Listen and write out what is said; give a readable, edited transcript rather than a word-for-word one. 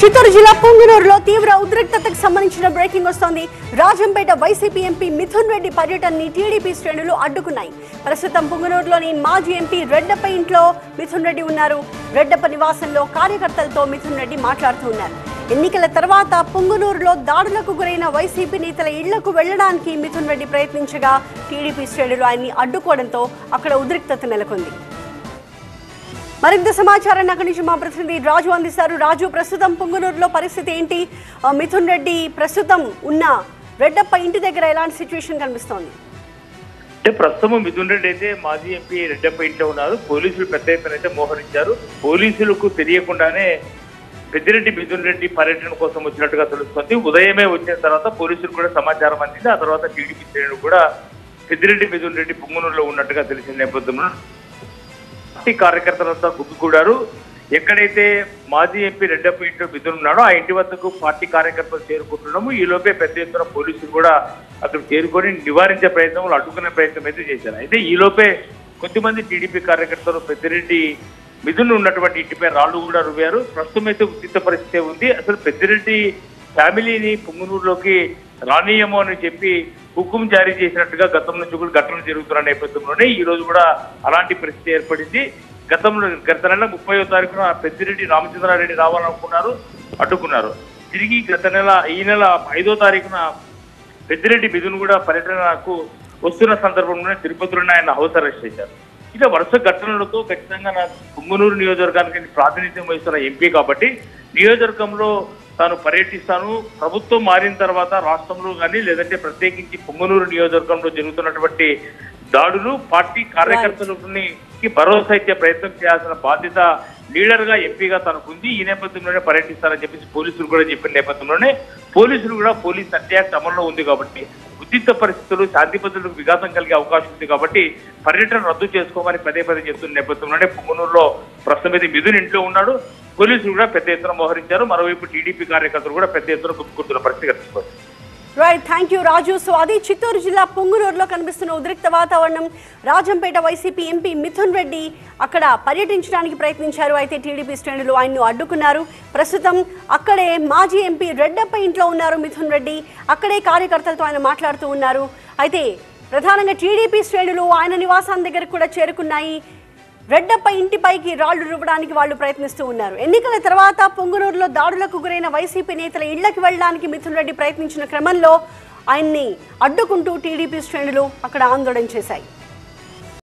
చిత్తూరు జిల్లా పుంగనూరులో తీవ్ర ఉద్రిక్తతకు సంబంధించిన బ్రేకింగ్ వస్తోంది. రాజంపేట వైసీపీ ఎంపీ మిథున్ రెడ్డి పర్యటనని టీడీపీ శ్రేణులు అడ్డుకున్నాయి. ప్రస్తుతం పుంగనూరులోని మాజీ ఎంపీ రెడ్డప్ప ఇంట్లో మిథున్ రెడ్డి ఉన్నారు. రెడ్డప్ప నివాసంలో కార్యకర్తలతో మిథున్ రెడ్డి మాట్లాడుతున్నారు. ఎన్నికల తర్వాత పుంగనూరులో దాడులకు గురైన వైసీపీ నేతల ఇళ్లకు వెళ్లడానికి మిథున్ రెడ్డి ప్రయత్నించగా టీడీపీ శ్రేణులు ఆయన్ని అడ్డుకోవడంతో అక్కడ ఉద్రిక్తత నెలకొంది. మరింత సమాచారాన్ని అక్కడి నుంచి మా ప్రతినిధి రాజు అందిస్తారు. రాజు, ప్రస్తుతం పుంగనూరులో పరిస్థితి ఏంటి? మిథున్ రెడ్డి ప్రస్తుతం ఉన్న రెడ్డప్ప ఇంటి దగ్గర ఎలాంటి సిచ్యువేషన్ కనిపిస్తోంది? అంటే ప్రస్తుతం మిథున్ రెడ్డి అయితే మాజీ ఎంపీ రెడ్డప్ప ఇంట్లో ఉన్నారు. పోలీసులు పెద్ద ఎత్తున అయితే మోహరించారు. పోలీసులకు తెలియకుండానే పెద్దిరెడ్డి మిథున్ రెడ్డి పర్యటన కోసం వచ్చినట్టుగా తెలుస్తుంది. ఉదయమే వచ్చిన తర్వాత పోలీసులు కూడా సమాచారం అందింది. ఆ తర్వాత టీడీపీ శ్రేణులు కూడా పెద్దిరెడ్డి మిథున్ రెడ్డి పుంగనూరులో ఉన్నట్టుగా తెలిసిన నేపథ్యంలో పార్టీ కార్యకర్తలంతా గుమిగూడారు. ఎక్కడైతే మాజీ ఎంపీ రెడ్డప్ప ఇంట్లో మిథున్ ఉన్నాడో ఆ ఇంటి వద్దకు పార్టీ కార్యకర్తలు చేరుకుంటున్నాము. ఈ లోపే పెద్ద ఎత్తున పోలీసులు కూడా అక్కడ చేరుకొని నివారించే ప్రయత్నం, అడ్డుకునే ప్రయత్నం అయితే చేశారు. అయితే ఈ లోపే కొంతమంది టీడీపీ కార్యకర్తలు పెద్దిరెడ్డి మిథున్ ఉన్నటువంటి ఇంటిపై రాళ్లు కూడా రువ్వారు. ప్రస్తుతం అయితే ఉద్రిక్త పరిస్థితి ఉంది. అసలు పెద్దిరెడ్డి ఫ్యామిలీని పుంగనూరులోకి రానీయము అని చెప్పి హుకుం జారీ చేసినట్టుగా గతం నుంచి కూడా ఘటనలు జరుగుతున్న నేపథ్యంలోనే ఈ రోజు కూడా అలాంటి పరిస్థితి ఏర్పడింది. గత నెల 30వ తారీఖున పెద్దిరెడ్డి రామచంద్రారెడ్డి రావాలనుకున్నారు, అడ్డుకున్నారు. తిరిగి ఈ నెల 5వ తారీఖున పెద్దిరెడ్డి మిథున్ కూడా పర్యటనకు వస్తున్న సందర్భంలోనే తిరుపతిలోనే ఆయన హౌస్ అరెస్ట్ చేశారు. ఇలా వరుస ఘటనలతో ఖచ్చితంగా నా పుంగనూరు నియోజకవర్గానికి ప్రాతినిధ్యం వహిస్తున్న ఎంపీ కాబట్టి నియోజకవర్గంలో తాను పర్యటిస్తాను. ప్రభుత్వం మారిన తర్వాత రాష్ట్రంలో కానీ లేదంటే ప్రత్యేకించి పుంగనూరు నియోజకవర్గంలో జరుగుతున్నటువంటి దాడులు పార్టీ కార్యకర్తలకి భరోసా ఇచ్చే ప్రయత్నం చేయాల్సిన బాధ్యత లీడర్ గా ఎంపీగా తనకుంది. ఈ నేపథ్యంలోనే పర్యటిస్తారని చెప్పేసి పోలీసులు కూడా చెప్పిన నేపథ్యంలోనే పోలీసులు కూడా పోలీస్ యాక్ట్ అమల్లో ఉంది కాబట్టి ఉద్రిక్త పరిస్థితులు, శాంతి భద్రతలకు విఘాతం కలిగే అవకాశం ఉంది కాబట్టి పర్యటన రద్దు చేసుకోమని పదే చెప్తున్న నేపథ్యంలోనే పుంగనూరులో ప్రస్తుతం మిథున్ ఇంట్లో ఉన్నాడు. పోలీసులు కూడా పెద్ద ఎత్తున మోహరించారు. మరోవైపు టీడీపీ కార్యకర్తలు కూడా పెద్ద ఎత్తున గుర్తున్న పరిస్థితి కనిపిస్తుంది. Right, thank you Raju. So అది చిత్తూరు జిల్లా పుంగనూరులో కనిపిస్తున్న ఉద్రిక్త వాతావరణం. రాజంపేట వైసీపీ ఎంపీ మిథున్ రెడ్డి అక్కడ పర్యటించడానికి ప్రయత్నించారు. అయితే టీడీపీ శ్రేణులు ఆయన్ను అడ్డుకున్నారు. ప్రస్తుతం అక్కడే మాజీ ఎంపీ రెడ్డప్ప ఇంట్లో ఉన్నారు మిథున్ రెడ్డి. అక్కడే కార్యకర్తలతో ఆయన మాట్లాడుతూ ఉన్నారు. అయితే ప్రధానంగా టీడీపీ శ్రేణులు ఆయన నివాసాన్ని దగ్గర కూడా చేరుకున్నాయి. రెడ్డప్ప ఇంటిపైకి రాళ్లు రువ్వడానికి వాళ్ళు ప్రయత్నిస్తూ ఉన్నారు. ఎన్నికల తర్వాత పుంగనూరులో దాడులకు గురైన వైసీపీ నేతల ఇళ్లకు వెళ్లడానికి మిథున్ రెడ్డి ప్రయత్నించిన క్రమంలో ఆయన్ని అడ్డుకుంటూ టీడీపీ శ్రేణులు అక్కడ ఆందోళన చేశాయి.